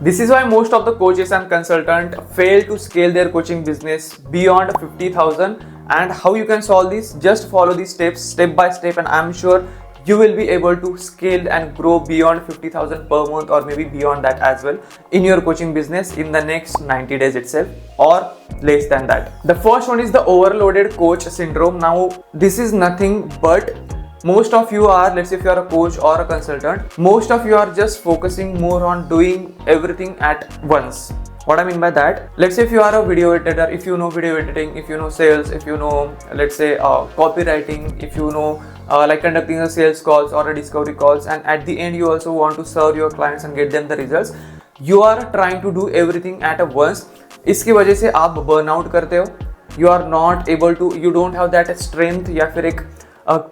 This is why most of the coaches and consultants fail to scale their coaching business beyond 50,000. And how you can solve this? Just follow these steps step by step, and I'm sure you will be able to scale and grow beyond 50,000 per month, or maybe beyond that as well, in your coaching business in the next 90 days itself, or less than that. The first one is the overloaded coach syndrome. Now, this is nothing but most of you are, let's say if you are a coach or a consultant, most of you are just focusing more on doing everything at once. What I mean by that, let's say if you are a video editor, if you know video editing, if you know sales, if you know, let's say copywriting, if you know like conducting a sales calls or a discovery calls, and at the end you also want to serve your clients and get them the results, you are trying to do everything at a once. इसकी वजह से आप burnout करते हो, you are not able to, you don't have that strength या फिर एक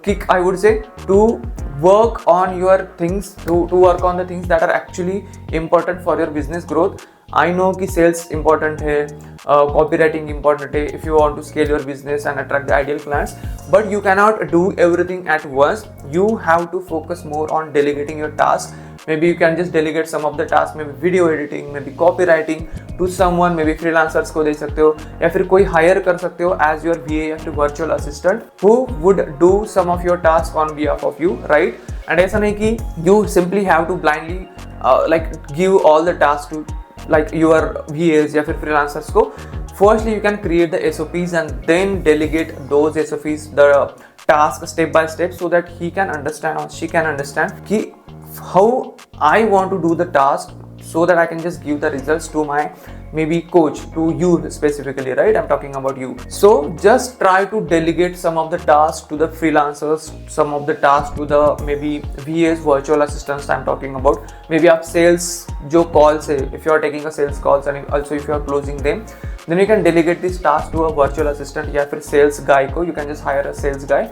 kick, I would say, to work on your things, to work on the things that are actually important for your business growth. I know कि sales important है, copywriting important है if you want to scale your business and attract the ideal clients, but you cannot do everything at once. You have to focus more on delegating your tasks. Maybe you can just delegate some of the tasks, maybe video editing, maybe copywriting to someone, maybe freelancers को दे सकते हो, या फिर कोई hire कर सकते हो as your VA या फिर virtual assistant who would do some of your tasks on behalf of you, right? And ऐसा नहीं कि you simply have to blindly like give all the tasks to like your VAs या फिर freelancers को. Firstly, you can create the SOPs and then delegate those SOPs, the task step by step, so that he can understand or she can understand कि how I want to do the task, so that I can just give the results to my maybe coach, to you specifically, right? I'm talking about you. So just try to delegate some of the tasks to the freelancers, some of the tasks to the maybe VAs, virtual assistants I'm talking about. Maybe आप sales जो calls है, if you are taking a sales calls and also if you are closing them, then you can delegate this task to a virtual assistant या फिर sales guy को. You can just hire a sales guy,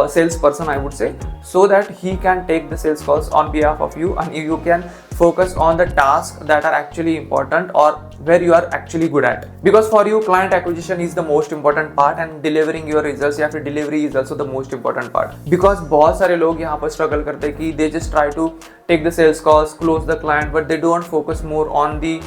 salesperson I would say, so that he can take the sales calls on behalf of you, and you can focus on the tasks that are actually important or where you are actually good at. Because for you, client acquisition is the most important part and delivering your results या फिर delivery is also the most important part. Because बहुत सारे लोग यहाँ पर struggle करते हैं कि they just try to take the sales calls, close the client, but they don't focus more on the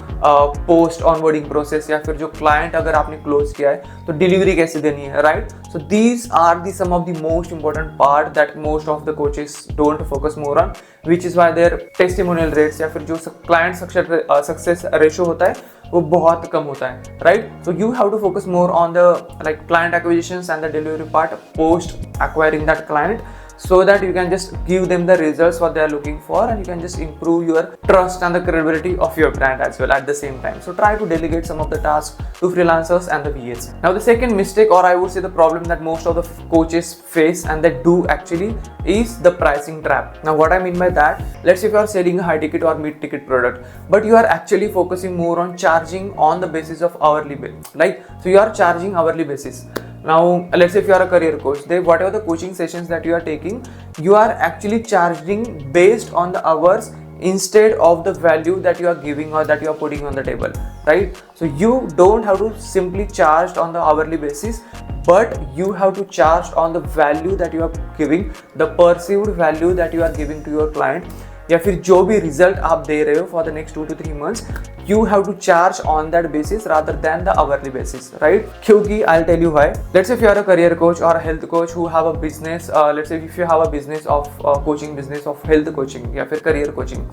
post onboarding process, या फिर जो client अगर आपने close किया है तो delivery कैसे देनी है, right? So these are the some of the most important part that most of the coaches don't focus more on, which is why their testimonial rates या फिर जो client success ratio होता है वो बहुत कम होता है, right? So you have to focus more on the like client acquisitions and the delivery part post acquiring that client, so that you can just give them the results what they are looking for, and you can just improve your trust and the credibility of your brand as well at the same time. So try to delegate some of the tasks to freelancers and the VAs. Now the second mistake, or I would say the problem that most of the coaches face and they do actually, is the pricing trap. Now what I mean by that, let's say if you are selling a high ticket or mid ticket product, but you are actually focusing more on charging on the basis of hourly bill, right? So you are charging hourly basis. Now, let's say if you are a career coach, then whatever the coaching sessions that you are taking, you are actually charging based on the hours instead of the value that you are giving or that you are putting on the table, right? So you don't have to simply charge on the hourly basis, but you have to charge on the value that you are giving, the perceived value that you are giving to your client, या फिर जो भी result आप दे रहे हो for the next 2 to 3 months, you have to charge on that basis rather than the hourly basis, right? क्योंकि I'll tell you why. Let's say if you are a career coach or a health coach who have a business, let's say if you have a business of coaching business of health coaching या फिर career coaching,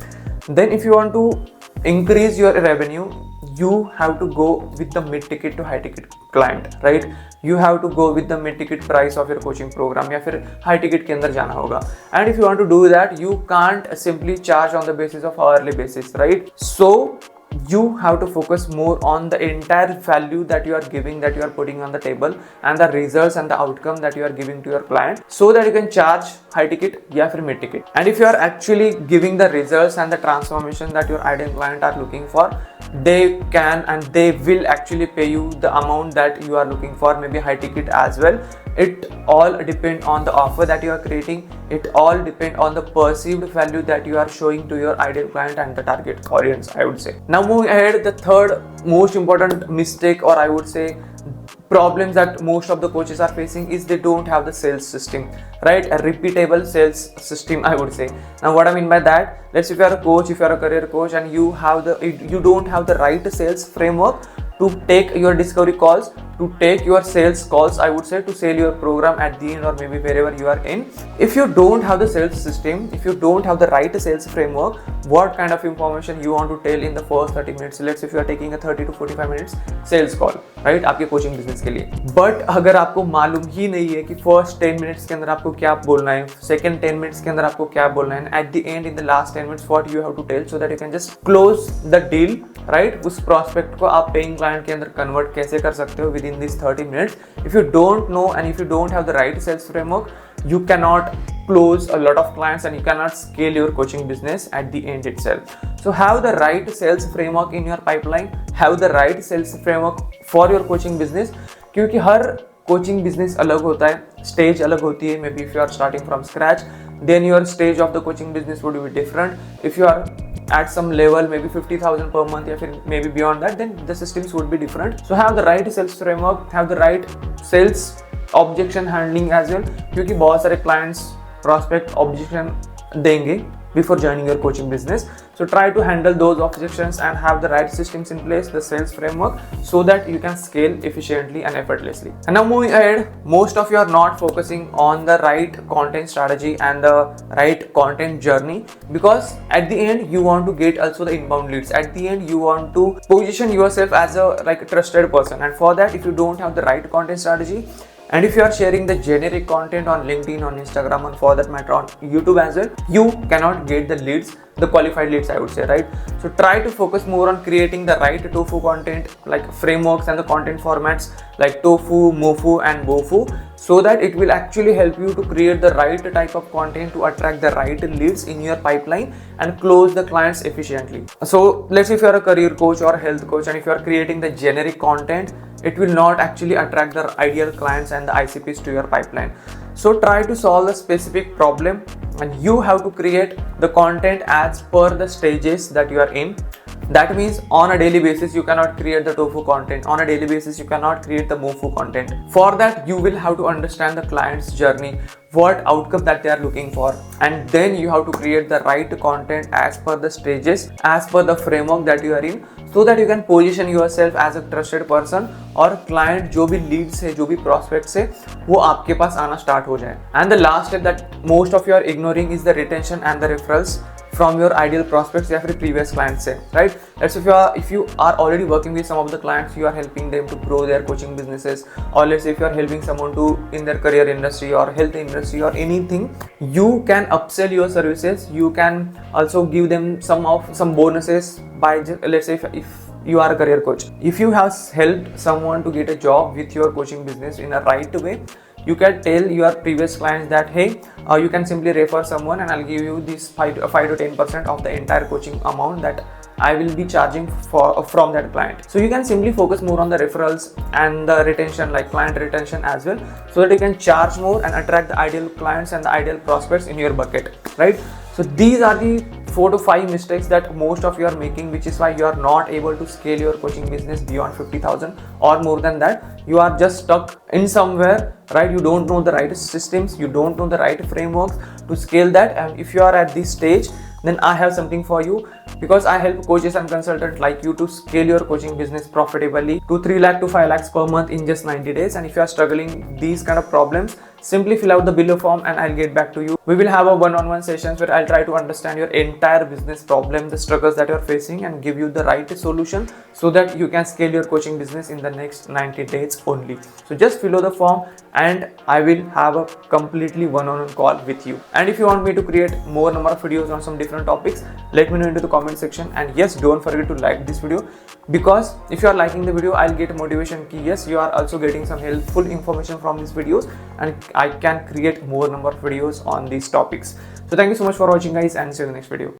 then if you want to increase your revenue, you have to go with the mid ticket to high ticket client, right? You have to go with the mid ticket price of your coaching program या फिर high ticket के अंदर जाना होगा. And if you want to do that, you can't simply charge on the basis of hourly basis, right? So you have to focus more on the entire value that you are giving, that you are putting on the table, and the results and the outcome that you are giving to your client, so that you can charge high ticket या फिर mid ticket. And if you are actually giving the results and the transformation that your ideal client are looking for, they can and they will actually pay you the amount that you are looking for, maybe high ticket as well. It all depend on the offer that you are creating. It all depend on the perceived value that you are showing to your ideal client and the target audience, I would say. Now moving ahead, the third most important mistake, or I would say problems that most of the coaches are facing is they don't have the sales system, right? A repeatable sales system, I would say. Now what I mean by that, let's say if you are a coach, if you are a career coach, and you don't have the right sales framework to take your discovery calls, to take your sales calls, I would say, to sell your program at the end or maybe wherever you are in. If you don't have the sales system, if you don't have the right sales framework, what kind of information you want to tell in the first 30 minutes? Let's say if you are taking a 30 to 45 minutes sales call, right, आपके coaching business के लिए, but अगर आपको मालूम ही नहीं है कि first 10 minutes के अंदर आपको क्या बोलना है, सेकंड 10 मिनट्स के अंदर आपको क्या बोलना है, at the end in the last 10 minutes what you have to tell, so that you can just close the deal, right? उस प्रॉस्पेक्ट को आप पेइंग क्लाइंट के अंदर कन्वर्ट कैसे कर सकते हो with in this 30 minutes. If you don't know and if you don't have the right sales framework, you cannot close a lot of clients and you cannot scale your coaching business at the end itself. So have the right sales framework in your pipeline, have the right sales framework for your coaching business, क्योंकि हर coaching business अलग होता है, stage अलग होती है. Maybe if you are starting from scratch, then your stage of the coaching business would be different. If you are at some level, maybe 50,000 per month, or maybe beyond that, then the systems would be different. So have the right sales framework, have the right sales objection handling as well, क्योंकि बहुत सारे clients prospect objection देंगे before joining your coaching business. So try to handle those objections and have the right systems in place, the sales framework, so that you can scale efficiently and effortlessly. And now moving ahead, most of you are not focusing on the right content strategy and the right content journey, because at the end you want to get also the inbound leads. At the end you want to position yourself as a trusted person, and for that, if you don't have the right content strategy, and if you are sharing the generic content on LinkedIn, on Instagram, and for that matter on YouTube as well, you cannot get the leads, the qualified leads, I would say, right? So try to focus more on creating the right tofu content, like frameworks and the content formats like tofu, mofu and bofu, so that it will actually help you to create the right type of content to attract the right leads in your pipeline and close the clients efficiently. So let's say if you are a career coach or a health coach, and if you are creating the generic content, it will not actually attract the ideal clients and the ICPs to your pipeline. So try to solve a specific problem, and you have to create the content as per the stages that you are in. That means on a daily basis you cannot create the tofu content, on a daily basis you cannot create the mofu content. For that you will have to understand the client's journey, what outcome that they are looking for, and then you have to create the right content as per the stages, as per the framework that you are in, so that you can position yourself as a trusted person, और client जो भी leads है, जो भी prospects है, वो आपके पास आना start हो जाए. And the last step that most of you are ignoring is the retention and the referrals from your ideal prospects या फिर previous clients से, right? Let's say if you are already working with some of the clients, you are helping them to grow their coaching businesses, or let's say if you are helping someone to in their career industry or health industry or anything, you can upsell your services. You can also give them some bonuses by, let's say if you are a career coach, if you have helped someone to get a job with your coaching business in a right way, you can tell your previous clients that, hey, you can simply refer someone and I'll give you this 5 to 10% of the entire coaching amount that I will be charging from that client. So you can simply focus more on the referrals and the retention, like client retention as well, so that you can charge more and attract the ideal clients and the ideal prospects in your bucket, right? So these are the 4 to 5 mistakes that most of you are making, which is why you are not able to scale your coaching business beyond 50,000 or more than that. You are just stuck in somewhere, right? You don't know the right systems, you don't know the right frameworks to scale that. And if you are at this stage, then I have something for you, because I help coaches and consultants like you to scale your coaching business profitably to 3 lakh to 5 lakhs per month in just 90 days. And if you are struggling these kind of problems, simply fill out the below form and I'll get back to you. We will have a one-on-one sessions where I'll try to understand your entire business problem, the struggles that you're facing, and give you the right solution so that you can scale your coaching business in the next 90 days only. So just fill out the form and I will have a completely one-on-one call with you. And if you want me to create more number of videos on some different topics, let me know into the comment section. And yes, don't forget to like this video, because if you are liking the video, I'll get motivation ki yes, you are also getting some helpful information from these videos, and I can create more number of videos on these topics. So thank you so much for watching guys, and see you in the next video.